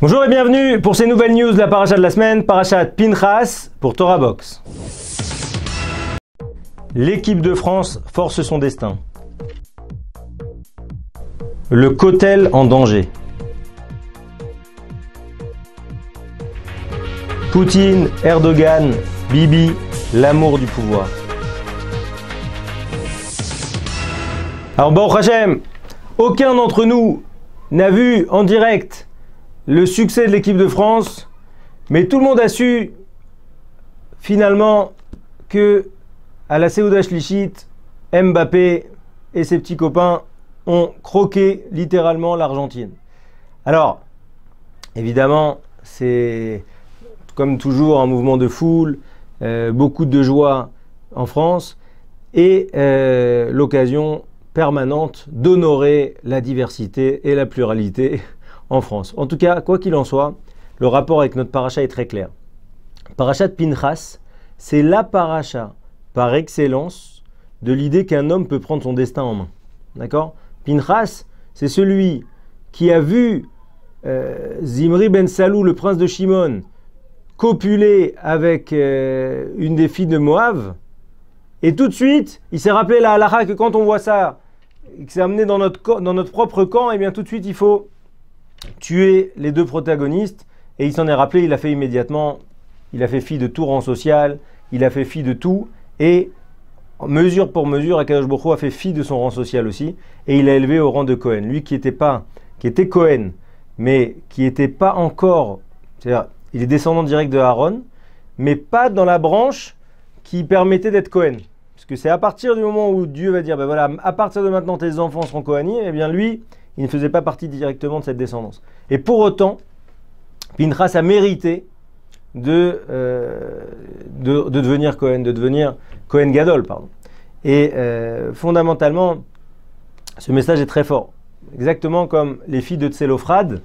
Bonjour et bienvenue pour ces nouvelles news de la paracha de la semaine, parachat Pinchas pour Torah Box. L'équipe de France force son destin. Le Kotel en danger. Poutine, Erdogan, Bibi, l'amour du pouvoir. Alors Baruch Hashem, aucun d'entre nous n'a vu en direct le succès de l'équipe de France, mais tout le monde a su finalement que à la Seuda Shlichit, Mbappé et ses petits copains ont croqué littéralement l'Argentine. Alors, évidemment, c'est comme toujours un mouvement de foule, beaucoup de joie en France et l'occasion permanente d'honorer la diversité et la pluralité en France. En tout cas, quoi qu'il en soit, le rapport avec notre paracha est très clair. Parachat Pinchas, c'est la paracha par excellence de l'idée qu'un homme peut prendre son destin en main. D'accord ? Pinchas, c'est celui qui a vu Zimri ben Salou, le prince de Shimon, copuler avec une des filles de Moab, et tout de suite, il s'est rappelé la halakha que quand on voit ça, que c'est amené dans notre propre camp, et bien tout de suite, il faut tuer les deux protagonistes, et il s'en est rappelé, il a fait immédiatement, il a fait fi de tout rang social, il a fait fi de tout, et mesure pour mesure, Akadosh Baruch Hu a fait fi de son rang social aussi, et il a élevé au rang de Cohen. Lui qui était Cohen, mais qui n'était pas encore, c'est-à-dire, il est descendant direct de Aaron, mais pas dans la branche qui permettait d'être Cohen. Parce que c'est à partir du moment où Dieu va dire, ben voilà, à partir de maintenant tes enfants seront Kohanim, et bien lui, il ne faisait pas partie directement de cette descendance. Et pour autant, Pinchas a mérité de devenir Cohen, de devenir Cohen Gadol, pardon. Et fondamentalement, ce message est très fort. Exactement comme les filles de Tselophrad,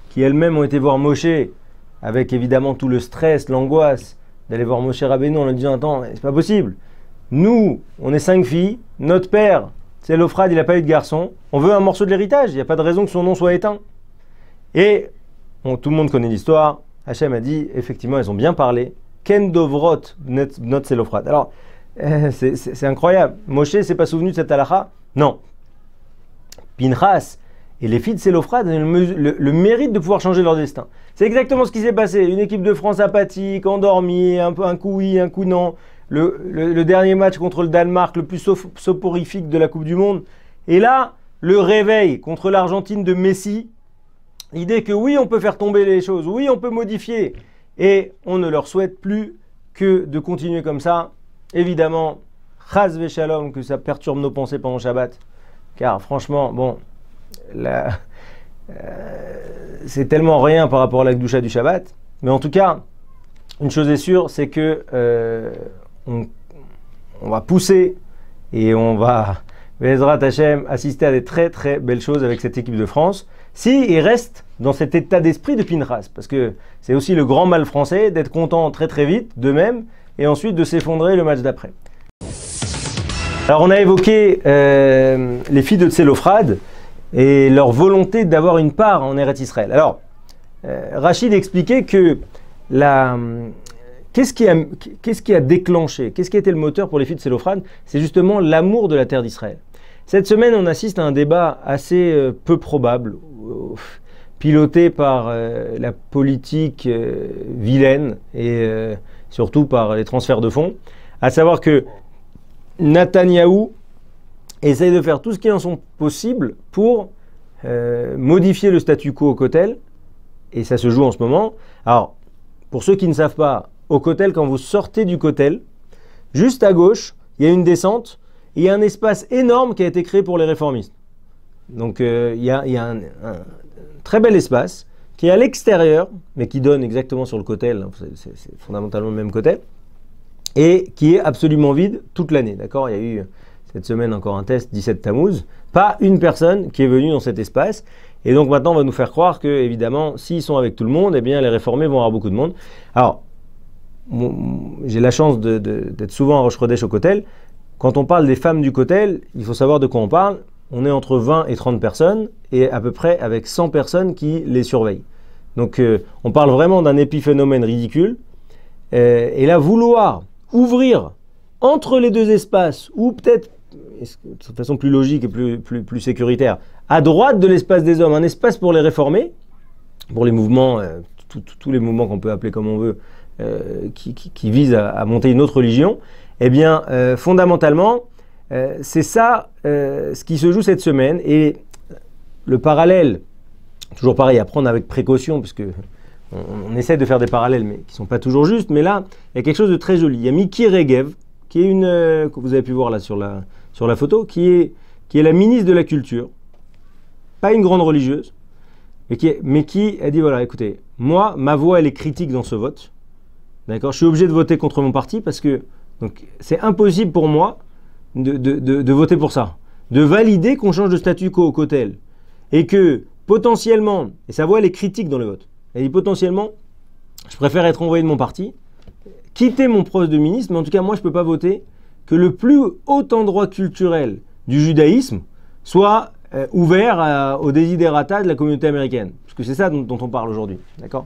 qui elles-mêmes ont été voir Moshe, avec évidemment tout le stress, l'angoisse, d'aller voir Moshe Rabbeinu en lui disant « Attends, c'est pas possible. Nous, on est 5 filles, notre père, Tselophrad, il n'a pas eu de garçon, on veut un morceau de l'héritage, il n'y a pas de raison que son nom soit éteint. » Et tout le monde connaît l'histoire, Hachem a dit, effectivement, elles ont bien parlé, Ken Dovrot, notre Tselophrad. Alors, c'est incroyable. Moshe s'est pas souvenu de cette halakha? Non. Pinchas et les filles de Tselophrad ont le mérite de pouvoir changer leur destin. C'est exactement ce qui s'est passé. Une équipe de France apathique, endormie, un coup oui, un coup non. Le dernier match contre le Danemark, le plus soporifique de la Coupe du Monde. Et là, le réveil contre l'Argentine de Messi. L'idée que oui, on peut faire tomber les choses, oui, on peut modifier. Et on ne leur souhaite plus que de continuer comme ça. Évidemment, chas v'shalom, que ça perturbe nos pensées pendant Shabbat. Car franchement, bon, c'est tellement rien par rapport à la Kedusha du Shabbat. Mais en tout cas, une chose est sûre, c'est que on va pousser et on va, Bezrat Hashem, assister à des très très belles choses avec cette équipe de France. S'il reste dans cet état d'esprit de Pinchas, parce que c'est aussi le grand mal français d'être content très très vite d'eux-mêmes et ensuite de s'effondrer le match d'après. Alors on a évoqué les filles de Tselophrad et leur volonté d'avoir une part en Eretz Israël. Alors, Rachid expliquait que qu'est-ce qui a déclenché, qu'est-ce qui a été le moteur pour les filles de Tselophrad? C'est justement l'amour de la terre d'Israël. Cette semaine, on assiste à un débat assez peu probable, piloté par la politique vilaine et surtout par les transferts de fonds, à savoir que Netanyahou essaye de faire tout ce qui en sont possible pour modifier le statu quo au Kotel, et ça se joue en ce moment. Alors, pour ceux qui ne savent pas, au Kotel, quand vous sortez du Kotel, juste à gauche, il y a une descente, et il y a un espace énorme qui a été créé pour les réformistes. Donc, il y a un très bel espace qui est à l'extérieur, mais qui donne exactement sur le Kotel, c'est fondamentalement le même Kotel, et qui est absolument vide toute l'année. D'accord ? Il y a eu cette semaine encore un test 17 Tammuz, pas une personne qui est venue dans cet espace. Et donc maintenant, on va nous faire croire que, évidemment, s'ils sont avec tout le monde, eh bien, les réformés vont avoir beaucoup de monde. Alors, j'ai la chance d'être souvent à Rosh Chodesh au Kotel. Quand on parle des femmes du Kotel, il faut savoir de quoi on parle. On est entre 20 et 30 personnes, et à peu près avec 100 personnes qui les surveillent. Donc on parle vraiment d'un épiphénomène ridicule. Et là, vouloir ouvrir entre les deux espaces, ou peut-être, de façon plus logique et plus sécuritaire, à droite de l'espace des hommes, un espace pour les réformer, pour les mouvements, tous les mouvements qu'on peut appeler comme on veut, qui visent à monter une autre religion, eh bien, fondamentalement, c'est ça ce qui se joue cette semaine. Et le parallèle, toujours pareil, à prendre avec précaution, parce que on essaie de faire des parallèles, mais qui ne sont pas toujours justes. Mais là, il y a quelque chose de très joli. Il y a Miki Regev, qui est que vous avez pu voir là sur la photo, qui est la ministre de la Culture, pas une grande religieuse, mais qui a dit, voilà, écoutez, moi, ma voix, elle est critique dans ce vote. D'accord ? Je suis obligé de voter contre mon parti parce que c'est impossible pour moi de voter pour ça, de valider qu'on change de statu quo au Kotel. Et que, potentiellement, et sa voix, elle est critique dans le vote, elle dit potentiellement, je préfère être envoyé de mon parti, quitter mon poste de ministre, mais en tout cas, moi, je ne peux pas voter que le plus haut endroit culturel du judaïsme soit ouvert aux desiderata de la communauté américaine. Parce que c'est ça dont on parle aujourd'hui. D'accord ?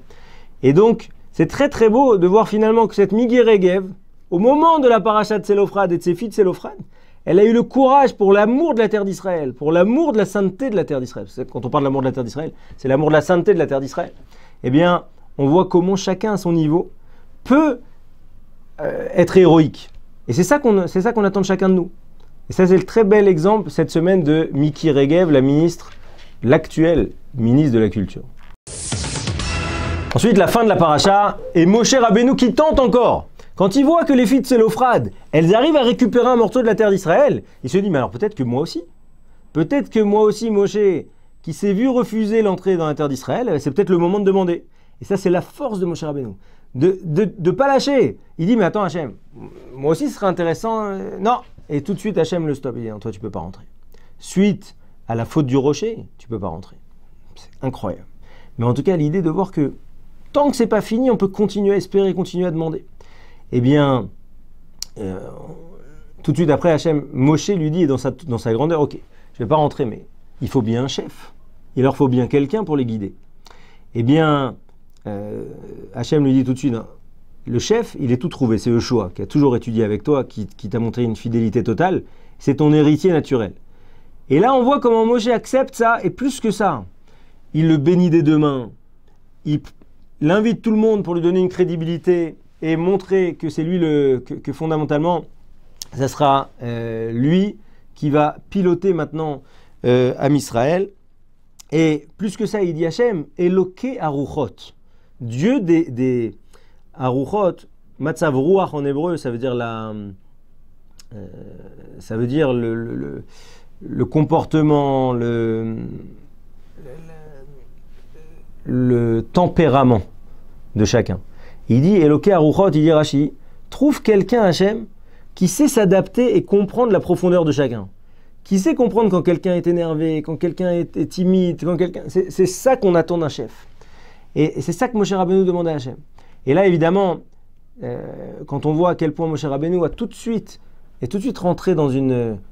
Et donc, c'est très très beau de voir finalement que cette Miki Regev, au moment de la paracha de Tselophrad et de ses filles de Tselophrad, elle a eu le courage pour l'amour de la terre d'Israël, pour l'amour de la sainteté de la terre d'Israël. Quand on parle de l'amour de la terre d'Israël, c'est l'amour de la sainteté de la terre d'Israël. Eh bien, on voit comment chacun à son niveau peut être héroïque. Et c'est ça qu'on attend de chacun de nous. Et ça, c'est le très bel exemple cette semaine de Miki Regev, l'actuelle ministre de la Culture. Ensuite, la fin de la paracha, et Moshe Rabbeinu qui tente encore. Quand il voit que les filles de Tselophrad, elles arrivent à récupérer un morceau de la terre d'Israël, il se dit, mais alors peut-être que moi aussi, Moshe, qui s'est vu refuser l'entrée dans la terre d'Israël, c'est peut-être le moment de demander. Et ça, c'est la force de Moshe Rabbeinu. De pas lâcher. Il dit, mais attends Hachem, moi aussi ce serait intéressant. Non. Et tout de suite Hachem le stoppe. Il dit, non, toi tu peux pas rentrer. Suite à la faute du rocher, tu peux pas rentrer. C'est incroyable. Mais en tout cas, l'idée de voir que tant que c'est pas fini, on peut continuer à espérer, continuer à demander. Eh bien, tout de suite après Hachem, Moshe lui dit dans sa grandeur, ok, je vais pas rentrer, mais il faut bien un chef. Il leur faut bien quelqu'un pour les guider. Eh bien, Hachem lui dit tout de suite, le chef, il est tout trouvé, c'est Yoshua, qui a toujours étudié avec toi, qui t'a montré une fidélité totale, c'est ton héritier naturel. Et là, on voit comment Moshe accepte ça, et plus que ça, il le bénit des deux mains, il invite tout le monde pour lui donner une crédibilité, et montrer que c'est lui que fondamentalement, ça sera lui qui va piloter maintenant Am Israël. Et plus que ça, il dit Hachem, Eloke Aruchot, Dieu des Aruchot, Matzav Ruach en hébreu, ça veut dire le comportement, le tempérament de chacun. Il dit Eloke Aruchot, il dit Rashi, trouve quelqu'un Hachem qui sait s'adapter et comprendre la profondeur de chacun. Qui sait comprendre quand quelqu'un est énervé, quand quelqu'un est timide, c'est ça qu'on attend d'un chef. Et c'est ça que Moshe Rabbeinu demandait à Hachem. Et là, évidemment, quand on voit à quel point Moshe Rabbeinu a tout de suite rentré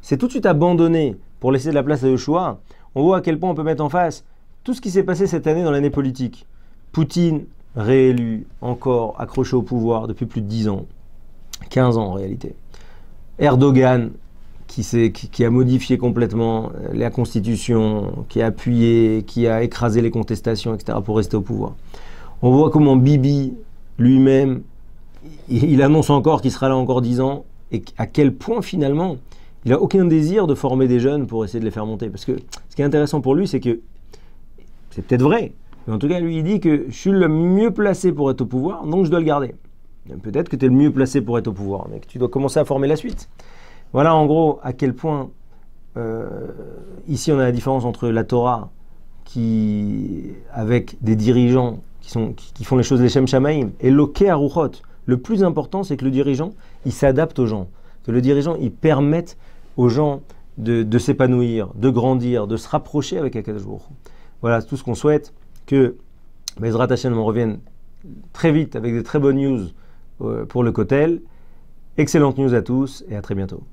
s'est tout de suite abandonné pour laisser de la place à Yoshua, on voit à quel point on peut mettre en face tout ce qui s'est passé cette année dans l'année politique. Poutine, réélu, encore accroché au pouvoir depuis plus de 10 ans, 15 ans en réalité. Erdogan, qui a modifié complètement la constitution, qui a appuyé, qui a écrasé les contestations, etc. pour rester au pouvoir. On voit comment Bibi, lui-même, il annonce encore qu'il sera là encore 10 ans, et à quel point finalement, il n'a aucun désir de former des jeunes pour essayer de les faire monter. Parce que ce qui est intéressant pour lui, c'est que, c'est peut-être vrai, mais en tout cas, lui, il dit que je suis le mieux placé pour être au pouvoir, donc je dois le garder. Peut-être que tu es le mieux placé pour être au pouvoir, mais que tu dois commencer à former la suite. Voilà en gros à quel point ici on a la différence entre la Torah avec des dirigeants qui font les choses leshem shamaim et Loke Aruchot. Le plus important, c'est que le dirigeant il s'adapte aux gens, que le dirigeant il permette aux gens de s'épanouir, de grandir, de se rapprocher avec Akadosh Baruch Hu. Voilà, c'est tout ce qu'on souhaite, que Bezrat Hashem on revienne très vite avec des très bonnes news pour le Kotel. Excellente news à tous et à très bientôt.